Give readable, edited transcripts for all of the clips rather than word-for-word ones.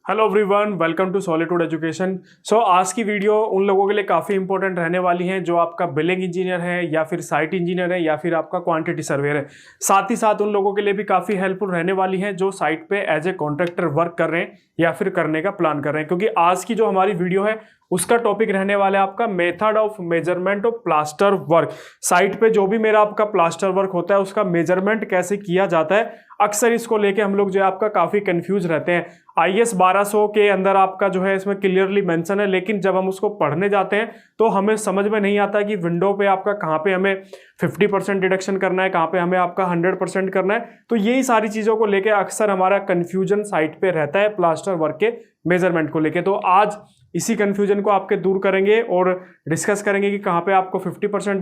Hello everyone, welcome to Solitude Education. आज की video उन लोगों के लिए काफ़ी इंपॉर्टेंट रहने वाली है जो आपका बिलिंग इंजीनियर है या फिर साइट इंजीनियर है या फिर आपका क्वांटिटी सर्वेयर है। साथ ही साथ उन लोगों के लिए भी काफ़ी हेल्पफुल रहने वाली है जो साइट पे एज ए कॉन्ट्रैक्टर वर्क कर रहे हैं या फिर करने का प्लान कर रहे हैं, क्योंकि आज की जो हमारी वीडियो है उसका टॉपिक रहने वाला है आपका method of measurement of plaster work. Site पे जो भी मेरा आपका प्लास्टर वर्क होता है उसका मेजरमेंट कैसे किया जाता है, अक्सर इसको लेके हम लोग जो है आपका काफ़ी कंफ्यूज रहते हैं। IS 1200 के अंदर आपका जो है इसमें क्लियरली मेंशन है, लेकिन जब हम उसको पढ़ने जाते हैं तो हमें समझ में नहीं आता कि विंडो पे आपका कहाँ पे हमें 50% डिडक्शन करना है, कहाँ पे हमें आपका 100% करना है। तो यही सारी चीज़ों को लेके अक्सर हमारा कन्फ्यूजन साइट पे रहता है प्लास्टर वर्क के मेजरमेंट को लेके। तो आज इसी कंफ्यूजन को आपके दूर करेंगे और डिस्कस करेंगे कि कहाँ पे आपको 50%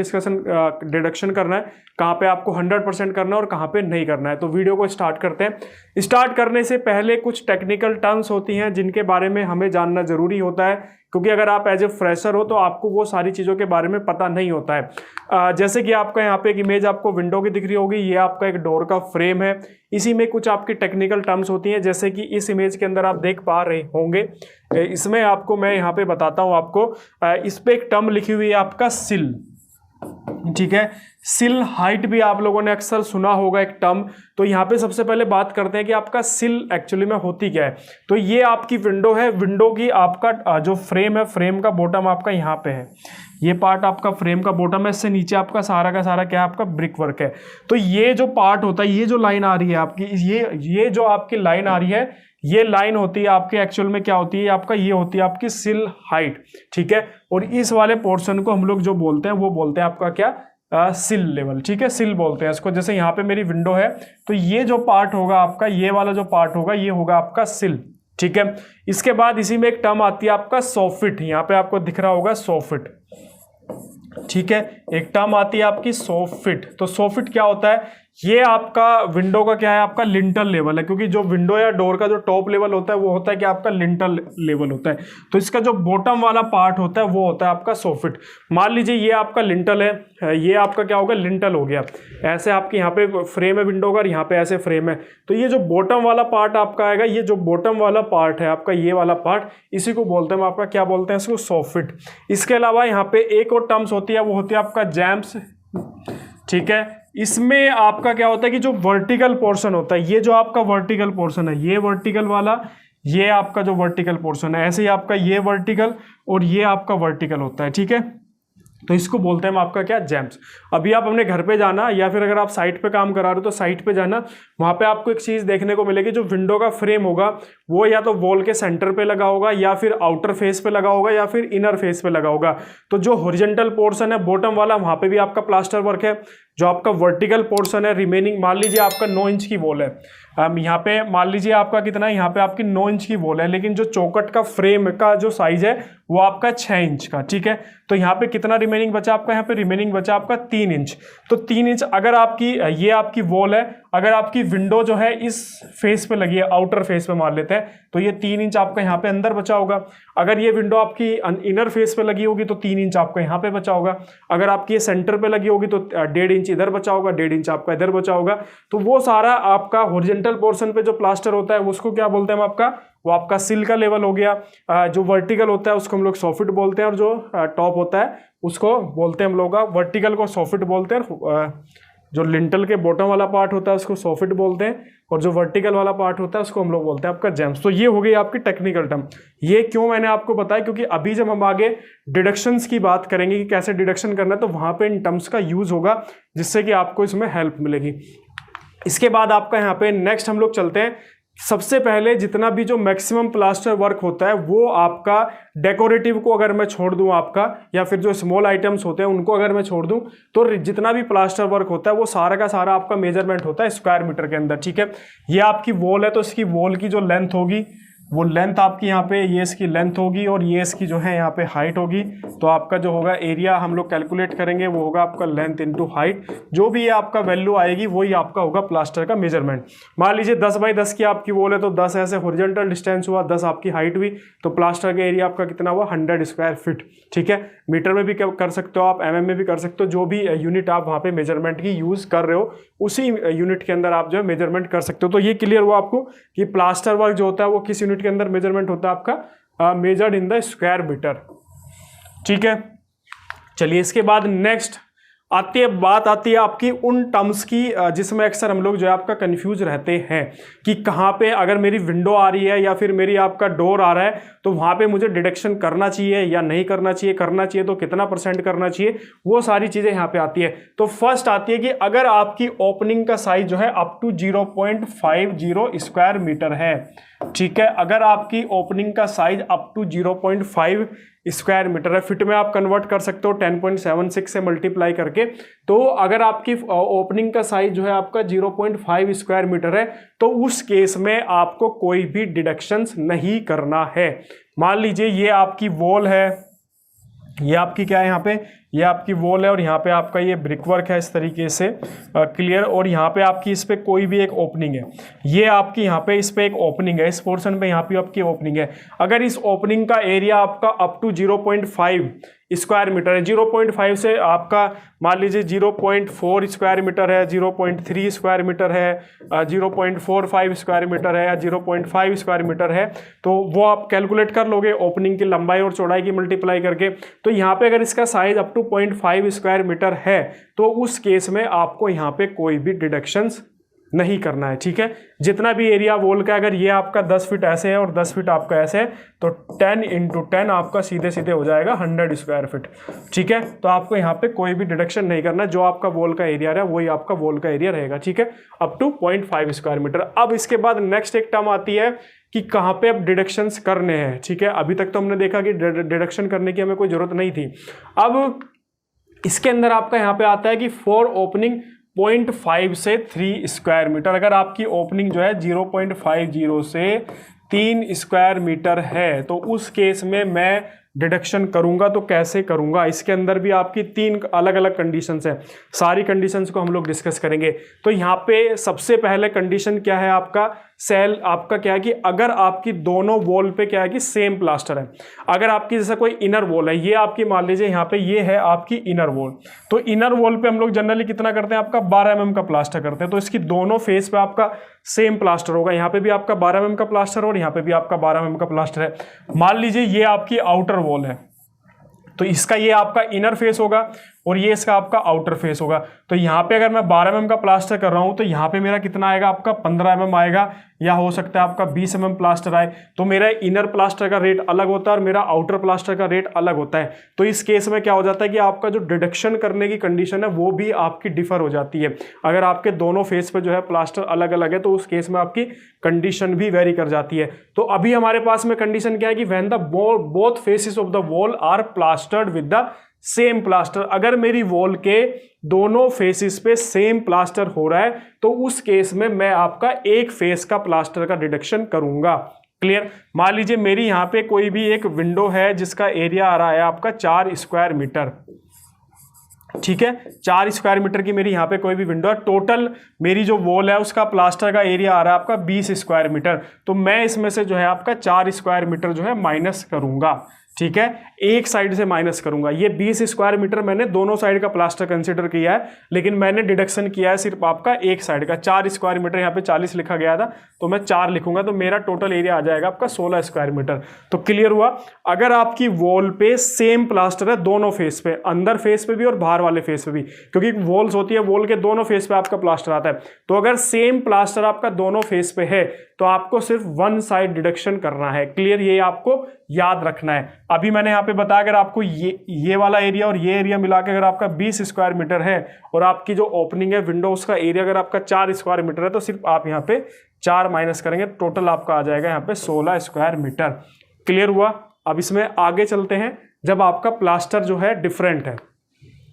डिडक्शन करना है, कहाँ पे आपको 100% करना है और कहाँ पे नहीं करना है। तो वीडियो को स्टार्ट करते हैं। स्टार्ट करने से पहले कुछ टेक्निकल टर्म्स होती हैं जिनके बारे में हमें जानना जरूरी होता है, क्योंकि अगर आप एज ए फ्रेशर हो तो आपको वो सारी चीज़ों के बारे में पता नहीं होता है। जैसे कि आपका यहाँ पे एक इमेज आपको विंडो की दिख रही होगी, ये आपका एक डोर का फ्रेम है। इसी में कुछ आपकी टेक्निकल टर्म्स होती हैं, जैसे कि इस इमेज के अंदर आप देख पा रहे होंगे। इसमें आपको मैं यहाँ पे बताता हूँ आपको। इस पे एक टर्म लिखी हुई है आपका सिल, ठीक है। सिल हाइट भी आप लोगों ने अक्सर सुना होगा एक टर्म। तो यहाँ पे सबसे पहले बात करते हैं कि आपका सिल एक्चुअली में होती क्या है। तो ये आपकी विंडो है, विंडो की आपका जो फ्रेम है, फ्रेम का बॉटम आपका यहाँ पे है। ये पार्ट आपका फ्रेम का बॉटम है, इससे नीचे आपका सारा का सारा क्या है, आपका ब्रिक वर्क है। तो ये जो पार्ट होता है, ये जो लाइन आ रही है आपकी, ये जो आपकी लाइन आ रही है, ये लाइन होती है आपके एक्चुअल में क्या होती है आपका, ये होती है आपकी सिल हाइट, ठीक है। और इस वाले पोर्शन को हम लोग जो बोलते हैं वो बोलते हैं आपका क्या, सिल लेवल, ठीक है। सिल बोलते हैं इसको। जैसे यहाँ पे मेरी विंडो है तो ये जो पार्ट होगा आपका, ये वाला जो पार्ट होगा ये होगा आपका सिल, ठीक है। इसके बाद इसी में एक टर्म आती है आपका सोफिट, यहाँ पे आपको दिख रहा होगा सोफिट, ठीक है। एक टर्म आती है आपकी सोफिट। तो सोफिट क्या होता है, ये आपका विंडो का क्या है, आपका लिंटल लेवल है, क्योंकि जो विंडो या डोर का जो टॉप लेवल होता है वो होता है कि आपका लिंटल लेवल होता है। तो इसका जो बॉटम वाला पार्ट होता है वो होता है आपका सोफिट। मान लीजिए ये आपका लिंटल है, ये आपका क्या होगा, लिंटल हो गया। ऐसे आपके यहाँ पे फ्रेम है विंडो का और यहाँ पे ऐसे फ्रेम है। तो ये जो बॉटम वाला पार्ट आपका आएगा, ये जो बॉटम वाला पार्ट है आपका, ये वाला पार्ट, इसी को बोलते हैं आपका क्या बोलते हैं, इसको सोफिट। इसके अलावा यहाँ पे एक और टर्म्स होती है, वो होती है आपका जैम्स, ठीक है। इसमें आपका क्या होता है कि जो वर्टिकल पोर्शन होता है, ये जो आपका वर्टिकल पोर्शन है, ये वर्टिकल वाला, ये आपका जो वर्टिकल पोर्शन है, ऐसे ही आपका ये वर्टिकल और ये आपका वर्टिकल होता है, ठीक है। तो इसको बोलते हैं हम आपका क्या, जैम्स। अभी आप अपने घर पे जाना या फिर अगर आप साइट पे काम करा रहे हो तो साइट पे जाना, वहाँ पे आपको एक चीज़ देखने को मिलेगी, जो विंडो का फ्रेम होगा वो या तो वॉल के सेंटर पे लगा होगा या फिर आउटर फेस पे लगा होगा या फिर इनर फेस पे लगा होगा। तो जो हॉरिजॉन्टल पोर्शन है बॉटम वाला, वहाँ पे भी आपका प्लास्टर वर्क है। जो आपका वर्टिकल पोर्शन है रिमेनिंग, मान लीजिए आपका 9 इंच की वॉल है, यहाँ पे मान लीजिए आपका कितना है, यहाँ पे आपकी 9 इंच की वॉल है, लेकिन जो चौकट का फ्रेम का जो साइज है वो आपका 6 इंच का, ठीक है। तो यहाँ पे कितना रिमेनिंग बचा आपका, यहाँ पे रिमेनिंग बचा आपका 3 इंच। तो 3 इंच अगर आपकी ये आपकी वॉल है, अगर आपकी विंडो जो है इस फेस पे लगी है, आउटर फेस पे मान लेते हैं, तो ये 3 इंच आपका यहाँ पे अंदर बचा होगा। अगर ये विंडो आपकी इनर फेस पे लगी होगी तो 3 इंच आपका यहाँ पे बचा होगा। अगर आपकी ये सेंटर पे लगी होगी तो 1.5 इंच इधर बचा होगा, 1.5 इंच आपका इधर बचा होगा। तो वो सारा आपका हॉरिजॉन्टल पोर्शन पे जो प्लास्टर होता है उसको क्या बोलते हैं हम आपका, वो आपका सिल का लेवल हो गया। जो वर्टिकल होता है उसको हम लोग सोफिट बोलते हैं, और जो टॉप होता है उसको बोलते हैं हम लोग, वर्टिकल को सोफिट बोलते हैं, जो लिंटल के बॉटम वाला पार्ट होता है उसको सोफिट बोलते हैं, और जो वर्टिकल वाला पार्ट होता है उसको हम लोग बोलते हैं आपका जैम्स। तो ये हो गई आपकी टेक्निकल टर्म। ये क्यों मैंने आपको बताया, क्योंकि अभी जब हम आगे डिडक्शंस की बात करेंगे कि कैसे डिडक्शन करना है, तो वहाँ पे इन टर्म्स का यूज होगा, जिससे कि आपको इसमें हेल्प मिलेगी। इसके बाद आपका यहाँ पे नेक्स्ट हम लोग चलते हैं। सबसे पहले जितना भी जो मैक्सिमम प्लास्टर वर्क होता है वो आपका डेकोरेटिव को अगर मैं छोड़ दूं आपका, या फिर जो स्मॉल आइटम्स होते हैं उनको अगर मैं छोड़ दूं, तो जितना भी प्लास्टर वर्क होता है वो सारा का सारा आपका मेजरमेंट होता है स्क्वायर मीटर के अंदर, ठीक है। ये आपकी वॉल है तो इसकी वॉल की जो लेंथ होगी वो लेंथ आपकी यहाँ पे, ये इसकी लेंथ होगी और ये इसकी जो है यहाँ पे हाइट होगी। तो आपका जो होगा एरिया हम लोग कैलकुलेट करेंगे, वो होगा आपका लेंथ इंटू हाइट। जो भी ये आपका वैल्यू आएगी वही आपका होगा प्लास्टर का मेजरमेंट। मान लीजिए 10 बाई 10 की आपकी वॉल है तो 10 ऐसे हॉरिजॉन्टल डिस्टेंस हुआ, 10 आपकी हाइट हुई, तो प्लास्टर का एरिया आपका कितना हुआ, 100 स्क्वायर फीट, ठीक है। मीटर में भी कर सकते हो आप, mm में भी कर सकते हो, जो भी यूनिट आप वहाँ पे मेजरमेंट की यूज़ कर रहे हो उसी यूनिट के अंदर आप जो है मेजरमेंट कर सकते हो। तो ये क्लियर हुआ आपको कि प्लास्टर वर्क जो होता है वो किस यूनिट के अंदर मेजरमेंट होता है आपका, measured in the square metre. ठीक है, चलिए इसके बाद नेक्स्ट बात आती है आपकी उन टर्म्स की जिसमें अक्सर हम लोग जो है आपका कंफ्यूज रहते हैं कि कहाँ पे अगर मेरी विंडो आ रही है या फिर मेरी आपका डोर आ रहा है तो वहाँ पे मुझे डिडक्शन करना चाहिए या नहीं करना चाहिए तो कितना % करना चाहिए, वो सारी चीज़ें यहाँ पे आती है। तो फर्स्ट आती है कि अगर आपकी ओपनिंग का साइज जो है अप टू 0.50 स्क्वायर मीटर है, ठीक है, अगर आपकी ओपनिंग का size up to 0.5 square metre है, फिट में आप कन्वर्ट कर सकते हो 10.76 से मल्टीप्लाई करके। तो अगर आपकी ओपनिंग का साइज जो है आपका 0.5 स्क्वायर मीटर है तो उस केस में आपको कोई भी डिडक्शंस नहीं करना है। मान लीजिए ये आपकी वॉल है, ये आपकी क्या है यहाँ पे, ये आपकी वॉल है और यहाँ पे आपका ये ब्रिक वर्क है इस तरीके से क्लियर, और यहाँ पे आपकी इस पे कोई भी एक ओपनिंग है, ये आपकी यहाँ पे इस पे एक ओपनिंग है, इस पोर्शन पे यहाँ पे आपकी ओपनिंग है। अगर इस ओपनिंग का एरिया आपका अप टू 0.5 स्क्वायर मीटर है, 0.5 से आपका मान लीजिए 0.4 स्क्वायर मीटर है, 0.3 स्क्वायर मीटर है, 0.45 स्क्वायर मीटर है या 0.5 स्क्वायर मीटर है, तो वो आप कैलकुलेट कर लोगे ओपनिंग की लंबाई और चौड़ाई की मल्टीप्लाई करके। तो यहाँ पे अगर इसका size up to 0.5 square metre है तो उस केस में आपको यहाँ पे कोई भी डिडक्शंस नहीं करना है। ठीक है, जितना भी एरिया वॉल का, अगर ये आपका 10 फीट ऐसे है और 10 फीट आपका ऐसे है तो 10 × 10 आपका सीधे सीधे हो जाएगा 100 स्क्वायर फीट। ठीक है, तो आपको यहाँ पे कोई भी डिडक्शन नहीं करना, जो आपका वॉल का एरिया है वही आपका वॉल का एरिया रहेगा। ठीक है, अप टू 0.5 स्क्वायर मीटर। अब इसके बाद नेक्स्ट एक टर्म आती है कि कहाँ पे अब डिडक्शंस करने हैं। ठीक है, अभी तक तो हमने देखा कि डिडक्शन करने की हमें कोई जरूरत नहीं थी। अब इसके अंदर आपका यहाँ पे आता है कि फॉर ओपनिंग 0.5 से 3 स्क्वायर मीटर, अगर आपकी ओपनिंग जो है 0.50 से 3 स्क्वायर मीटर है तो उस केस में मैं डिडक्शन करूंगा। तो कैसे करूंगा, इसके अंदर भी आपकी 3 अलग अलग कंडीशंस हैं, सारी कंडीशंस को हम लोग डिस्कस करेंगे। तो यहाँ पे सबसे पहले कंडीशन क्या है आपका, सेल आपका क्या है कि अगर आपकी दोनों वॉल पे क्या है कि सेम प्लास्टर है, अगर आपकी जैसा कोई इनर वॉल है, ये आपकी मान लीजिए यहाँ पे ये है आपकी इनर वॉल, तो इनर वॉल पे हम लोग जनरली कितना करते हैं आपका 12 mm का प्लास्टर करते हैं। तो इसकी दोनों फेस पे आपका सेम प्लास्टर होगा, यहाँ पे भी आपका 12 mm का प्लास्टर और यहाँ पे भी आपका 12 mm का प्लास्टर है। मान लीजिए ये आपकी आउटर वॉल है तो इसका ये आपका इनर फेस होगा और ये इसका आपका आउटर फेस होगा। तो यहाँ पे अगर मैं 12 mm का प्लास्टर कर रहा हूँ तो यहाँ पे मेरा कितना आएगा आपका 15 mm आएगा, या हो सकता है आपका 20 mm प्लास्टर आए। तो मेरा इनर प्लास्टर का रेट अलग होता है और मेरा आउटर प्लास्टर का रेट अलग होता है। तो इस केस में क्या हो जाता है कि आपका जो डिडक्शन करने की कंडीशन है वो भी आपकी डिफर हो जाती है। अगर आपके दोनों फेस पे जो है प्लास्टर अलग अलग है तो उस केस में आपकी कंडीशन भी वेरी कर जाती है। तो अभी हमारे पास में कंडीशन क्या है कि when the both faces of the wall are plastered with the same plaster, अगर मेरी वॉल के दोनों फेसेस पे सेम प्लास्टर हो रहा है तो उस केस में मैं आपका एक फेस का प्लास्टर का डिडक्शन करूंगा। क्लियर, मान लीजिए मेरी यहाँ पे कोई भी एक विंडो है जिसका एरिया आ रहा है आपका 4 स्क्वायर मीटर। ठीक है, 4 स्क्वायर मीटर की मेरी यहाँ पे कोई भी विंडो है, टोटल मेरी जो वॉल है उसका प्लास्टर का एरिया आ रहा है आपका 20 स्क्वायर मीटर। तो मैं इसमें से जो है आपका 4 स्क्वायर मीटर जो है माइनस करूंगा। ठीक है, एक साइड से माइनस करूंगा। ये 20 स्क्वायर मीटर मैंने दोनों साइड का प्लास्टर कंसीडर किया है, लेकिन मैंने डिडक्शन किया है सिर्फ आपका एक साइड का। 4 स्क्वायर मीटर, यहाँ पे 40 लिखा गया था तो मैं 4 लिखूंगा, तो मेरा टोटल एरिया आ जाएगा आपका 16 स्क्वायर मीटर। तो क्लियर हुआ, अगर आपकी वॉल पे सेम प्लास्टर है दोनों फेस पे, अंदर फेस पे भी और बाहर वाले फेस पे भी, क्योंकि वॉल्स होती है, वॉल के दोनों फेस पे आपका प्लास्टर आता है, तो अगर सेम प्लास्टर आपका दोनों फेस पे है तो आपको सिर्फ वन साइड डिडक्शन करना है। क्लियर, ये आपको याद रखना है। अभी मैंने यहाँ पे बताया अगर आपको ये वाला एरिया और ये एरिया मिला के अगर आपका 20 स्क्वायर मीटर है और आपकी जो ओपनिंग है विंडो उसका एरिया अगर आपका 4 स्क्वायर मीटर है तो सिर्फ आप यहाँ पे 4 माइनस करेंगे, टोटल आपका आ जाएगा यहाँ पे 16 स्क्वायर मीटर। क्लियर हुआ। अब इसमें आगे चलते हैं, जब आपका प्लास्टर जो है डिफरेंट है।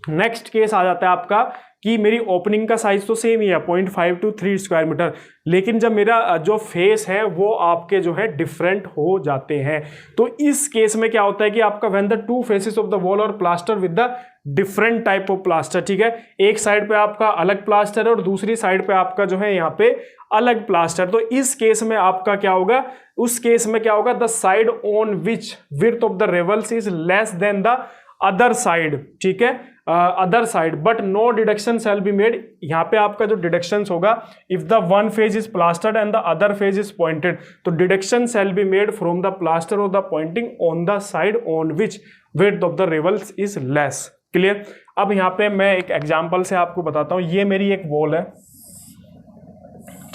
नेक्स्ट केस आ जाता है आपका कि मेरी ओपनिंग का साइज तो सेम ही है 0.5 to 3 स्क्वायर मीटर, लेकिन जब मेरा जो फेस है वो आपके जो है डिफरेंट हो जाते हैं। तो इस केस में क्या होता है कि आपका when the two faces of the wall और plaster with the different type of plaster, ठीक है, एक साइड पे आपका अलग प्लास्टर है और दूसरी साइड पे आपका जो है यहाँ पे अलग प्लास्टर, तो इस केस में आपका क्या होगा, उस केस में क्या होगा, the side on which width of the reveals is less than the other side, ठीक है, other side but no deduction shall be made. यहाँ पे आपका जो डिडक्शन होगा, if the one face is plastered and the other face is pointed, तो deduction shall be made from the plaster और the pointing on the side on which width of the reveals is less. Clear. अब यहाँ पे मैं एक example से आपको बताता हूँ। ये मेरी एक वॉल है,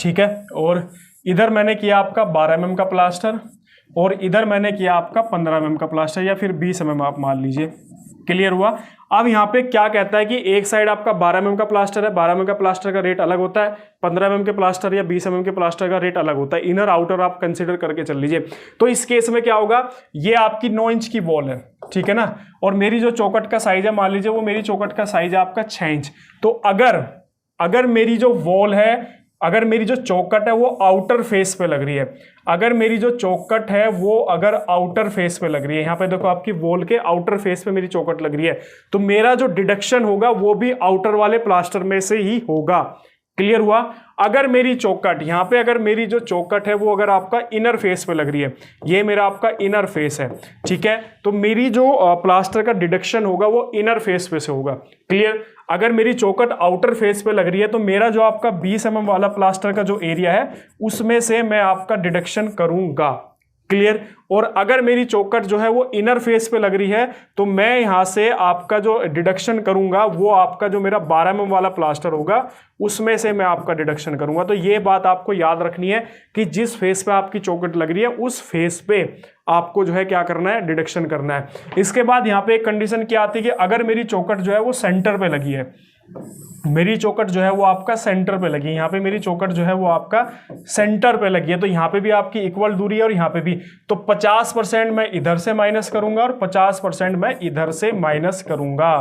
ठीक है, और इधर मैंने किया आपका 12 mm का प्लास्टर और इधर मैंने किया आपका 15 mm का प्लास्टर या फिर 20 mm आप मान लीजिए। क्लियर हुआ। अब यहाँ पे क्या कहता है कि एक साइड आपका 12 mm का प्लास्टर है, 12 mm का प्लास्टर का रेट अलग होता है, 15 mm के प्लास्टर या 20 mm के प्लास्टर का रेट अलग होता है। इनर आउटर आप कंसिडर करके चल लीजिए। तो इस केस में क्या होगा, ये आपकी 9 इंच की वॉल है, ठीक है ना, और मेरी जो चौकट का साइज है मान लीजिए वो मेरी चौकट का साइज है आपका 6 इंच। तो अगर मेरी जो वॉल है, अगर मेरी जो चौकट है वो आउटर फेस पे लग रही है, अगर मेरी जो चौकट है वो अगर आउटर फेस पे लग रही है, यहाँ पे देखो आपकी वॉल के आउटर फेस पे मेरी चौकट लग रही है, तो मेरा जो डिडक्शन होगा वो भी आउटर वाले प्लास्टर में से ही होगा। क्लियर हुआ। अगर मेरी चौकट यहाँ पे, अगर मेरी जो चौकट है वो अगर आपका इनर फेस पे लग रही है, ये मेरा आपका इनर फेस है, ठीक है, तो मेरी जो प्लास्टर का डिडक्शन होगा वो इनर फेस पे से होगा। क्लियर। अगर मेरी चौकट आउटर फेस पे लग रही है तो मेरा जो आपका 20 mm वाला प्लास्टर का जो एरिया है उसमें से मैं आपका डिडक्शन करूंगा। क्लियर। और अगर मेरी चौकट जो है वो इनर फेस पे लग रही है तो मैं यहां से आपका जो डिडक्शन करूंगा वो आपका जो मेरा 12 mm वाला प्लास्टर होगा उसमें से मैं आपका डिडक्शन करूंगा। तो ये बात आपको याद रखनी है कि जिस फेस पे आपकी चौकट लग रही है उस फेस पे आपको जो है क्या करना है, डिडक्शन करना है। इसके बाद यहाँ पे एक कंडीशन क्या आती है कि अगर मेरी चौकट जो है वो सेंटर पे लगी है, मेरी चौकट जो है वो आपका सेंटर पे लगी है, यहाँ पे मेरी चौकट जो है वो आपका सेंटर पे लगी है, तो यहाँ पे भी आपकी इक्वल दूरी है और यहाँ पे भी, तो 50% मैं इधर से माइनस करूंगा और 50% मैं इधर से माइनस करूंगा।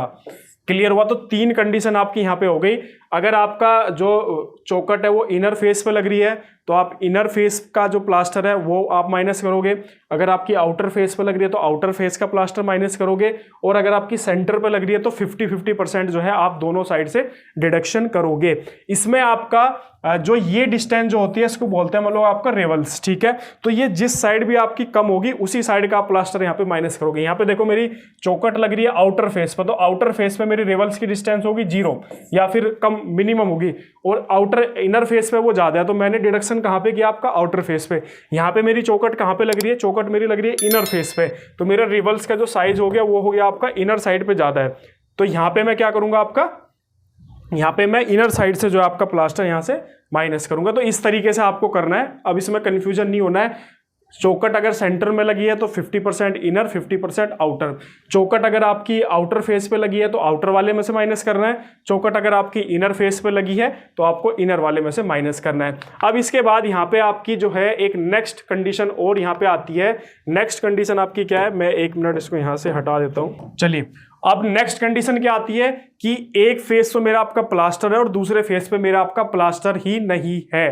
क्लियर हुआ। तो 3 कंडीशन आपकी यहाँ पे हो गई। अगर आपका जो चौकट है वो इनर फेस पे लग रही है तो आप इनर फेस का जो प्लास्टर है वो आप माइनस करोगे, अगर आपकी आउटर फेस पे लग रही है तो आउटर फेस का प्लास्टर माइनस करोगे, और अगर आपकी सेंटर पे लग रही है तो 50-50% जो है आप दोनों साइड से डिडक्शन करोगे। इसमें आपका जो ये डिस्टेंस जो होती है इसको बोलते हैं मतलब आपका रेवल्स, ठीक है। तो ये जिस साइड भी आपकी कम होगी उसी साइड का आप प्लास्टर यहाँ पे माइनस करोगे। यहाँ पे देखो मेरी चौकट लग रही है आउटर फेस पर, तो आउटर फेस पे मेरी रेवल्स की डिस्टेंस होगी 0 या फिर कम मिनिमम होगी, और आउटर इनर फेस पे वो ज्यादा है, तो मैंने डिडक्शन कहाँ पे किया आपका आउटर फेस पे। यहाँ पे मेरी चौकट कहाँ पे लग रही है, चौकट मेरी लग रही है इनर फेस पे, तो मेरा रिवल्स का जो साइज हो गया वो हो गया आपका इनर साइड पे ज्यादा है, तो यहाँ पे मैं क्या करूंगा आपका, यहाँ पे मैं इनर साइड से जो आपका प्लास्टर यहाँ से माइनस करूंगा। तो इस तरीके से आपको करना है। अब इसमें कंफ्यूजन नहीं होना है। चौकट अगर सेंटर में लगी है तो 50% इनर 50% आउटर, चौकट अगर आपकी आउटर फेस पे लगी है तो आउटर वाले में से माइनस करना है, चौकट अगर आपकी इनर फेस पे लगी है तो आपको इनर वाले में से माइनस करना है। अब इसके बाद यहाँ पे आपकी जो है एक नेक्स्ट कंडीशन और यहाँ पे आती है। नेक्स्ट कंडीशन आपकी क्या है, मैं 1 मिनट इसको यहाँ से हटा देता हूँ। चलिए, अब नेक्स्ट कंडीशन क्या आती है कि एक फेस पे मेरा आपका प्लास्टर है और दूसरे फेस पे मेरा आपका प्लास्टर ही नहीं है।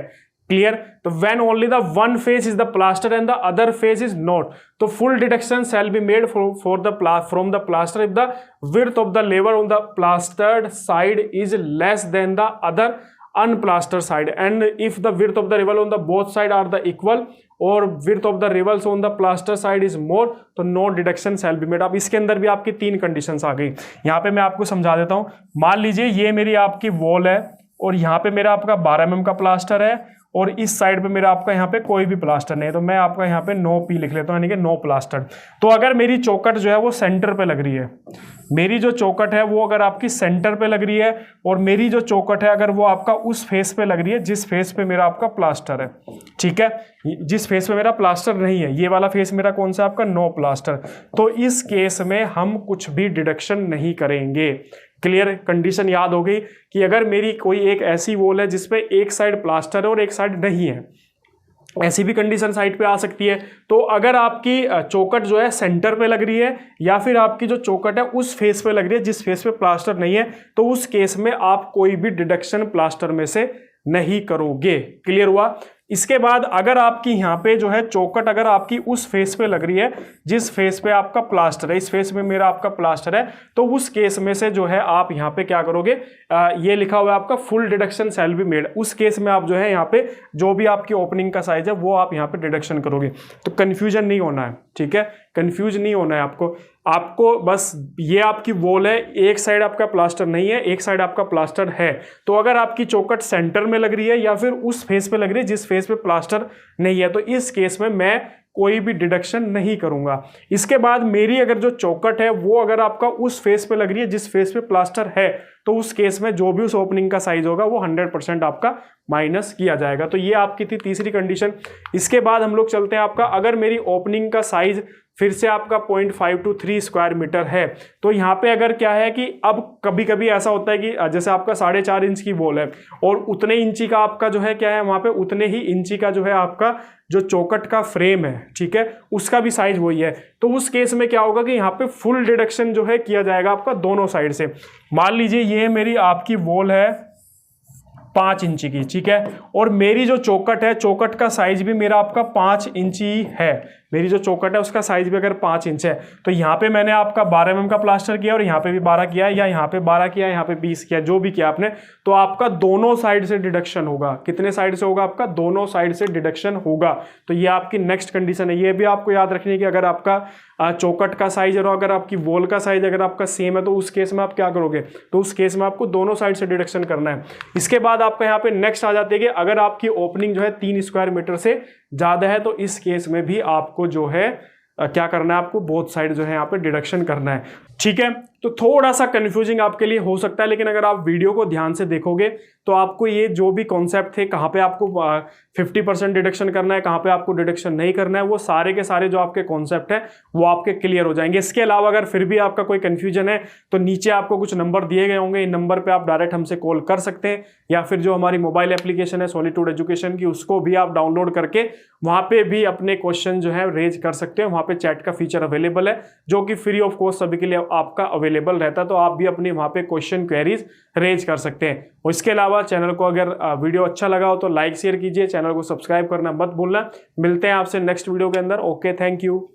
क्लियर। तो when only the one face is the plaster and the other face is not, तो full deduction shall be made from the plaster if the width of the reveal on the plastered side is less than the other unplastered side, and if the width of the rival on the both side are the equal और width of the rivals on the plaster side is more, तो no deduction shall be made। अब इसके अंदर भी आपकी 3 conditions आ गई। यहाँ पे मैं आपको समझा देता हूँ। मान लीजिए ये मेरी आपकी वॉल है और यहाँ पे मेरा आपका 12 mm का प्लास्टर है और इस साइड पे मेरा आपका यहाँ पे कोई भी प्लास्टर नहीं है, तो मैं आपका यहाँ पे नो पी लिख लेता हूँ, यानी कि नो प्लास्टर। तो अगर मेरी चौकट जो है वो सेंटर पे लग रही है, मेरी जो चौकट है वो अगर आपकी सेंटर पे लग रही है और मेरी जो चौकट है अगर वो आपका उस फेस पे लग रही है जिस फेस पे मेरा आपका प्लास्टर है, ठीक है, जिस फेस पे मेरा प्लास्टर नहीं है, ये वाला फेस मेरा कौन सा आपका नो प्लास्टर, तो इस केस में हम कुछ भी डिडक्शन नहीं करेंगे। क्लियर। कंडीशन याद हो गई कि अगर मेरी कोई एक ऐसी वॉल है जिसपे एक साइड प्लास्टर है और एक साइड नहीं है, ऐसी भी कंडीशन साइड पे आ सकती है। तो अगर आपकी चौकट जो है सेंटर पे लग रही है या फिर आपकी जो चौकट है उस फेस पे लग रही है जिस फेस पे प्लास्टर नहीं है, तो उस केस में आप कोई भी डिडक्शन प्लास्टर में से नहीं करोगे। क्लियर हुआ। इसके बाद अगर आपकी यहाँ पे जो है चौकट अगर आपकी उस फेस पे लग रही है जिस फेस पे आपका प्लास्टर है, इस फेस में मेरा आपका प्लास्टर है, तो उस केस में से जो है आप यहाँ पे क्या करोगे, ये लिखा हुआ है आपका full deduction shall be made, उस केस में आप जो है यहाँ पे जो भी आपकी ओपनिंग का साइज है वो आप यहाँ पे डिडक्शन करोगे। तो कंफ्यूजन नहीं होना है, ठीक है, कंफ्यूज नहीं होना है आपको बस ये आपकी वॉल है, एक साइड आपका प्लास्टर नहीं है, एक साइड आपका प्लास्टर है। तो अगर आपकी चौखट सेंटर में लग रही है या फिर उस फेस पे लग रही है जिस फेस पे प्लास्टर नहीं है, तो इस केस में मैं कोई भी डिडक्शन नहीं करूंगा। इसके बाद मेरी अगर जो चौखट है वो अगर आपका उस फेस पे लग रही है जिस फेस पे प्लास्टर है, तो उस केस में जो भी उस ओपनिंग का साइज होगा वो 100% आपका माइनस किया जाएगा। तो ये आपकी थी तीसरी कंडीशन। इसके बाद हम लोग चलते हैं आपका, अगर मेरी ओपनिंग का साइज फिर से आपका 0.5 to 3 स्क्वायर मीटर है, तो यहाँ पे अगर क्या है कि अब कभी कभी ऐसा होता है कि जैसे आपका 4.5 इंच की वॉल है और उतने इंची का आपका जो है क्या है वहाँ पे उतने ही इंची का जो है आपका जो चौखट का फ्रेम है, ठीक है, उसका भी साइज वही है। तो उस केस में क्या होगा कि यहाँ पे फुल डिडक्शन जो है किया जाएगा आपका दोनों साइड से। मान लीजिए ये मेरी आपकी वॉल है 5 इंची की, ठीक है, और मेरी जो चौखट है, चौखट का साइज भी मेरा आपका 5 इंची है। मेरी जो चौखट है उसका साइज भी अगर 5 इंच है, तो यहाँ पे मैंने आपका 12 mm का प्लास्टर किया और यहाँ पे भी 12 किया, या यहाँ पे 12 किया, यहाँ पे 20 किया, जो भी किया आपने, तो आपका दोनों साइड से डिडक्शन होगा। कितने साइड से होगा? आपका दोनों साइड से डिडक्शन होगा। तो ये आपकी नेक्स्ट कंडीशन है। ये भी आपको याद रखनी है कि अगर आपका चौखट का साइज और अगर आपकी वॉल का साइज अगर आपका सेम है, तो उस केस में आप क्या करोगे? तो उस केस में आपको दोनों साइड से डिडक्शन करना है। इसके बाद आपका यहाँ पे नेक्स्ट आ जाती है कि अगर आपकी ओपनिंग जो है 3 स्क्वायर मीटर से ज्यादा है, तो इस केस में भी आपको जो है क्या करना है? आपको बोथ साइड जो है यहाँ पे डिडक्शन करना है, ठीक है। तो थोड़ा सा कंफ्यूजिंग आपके लिए हो सकता है, लेकिन अगर आप वीडियो को ध्यान से देखोगे तो आपको ये जो भी कॉन्सेप्ट थे, कहाँ पे आपको 50% डिडक्शन करना है, कहाँ पे आपको डिडक्शन नहीं करना है, वो सारे के सारे जो आपके कॉन्सेप्ट है वो आपके क्लियर हो जाएंगे। इसके अलावा अगर फिर भी आपका कोई कंफ्यूजन है तो नीचे आपको कुछ नंबर दिए गए होंगे, इन नंबर पे आप डायरेक्ट हमसे कॉल कर सकते हैं, या फिर जो हमारी मोबाइल एप्लीकेशन है सॉलिट्यूड एजुकेशन की, उसको भी आप डाउनलोड करके वहाँ पे भी अपने क्वेश्चन जो है रेज कर सकते हैं। वहाँ पे चैट का फीचर अवेलेबल है जो कि फ्री ऑफ कॉस्ट सभी के लिए आपका अवेलेबल रहता है, तो आप भी अपनी वहाँ पे क्वेश्चन क्वेरीज रेज कर सकते हैं। और इसके अलावा चैनल को अगर वीडियो अच्छा लगा हो तो लाइक शेयर कीजिए, चैनल को सब्सक्राइब करना मत भूलना। मिलते हैं आपसे नेक्स्ट वीडियो के अंदर। Okay, thank you.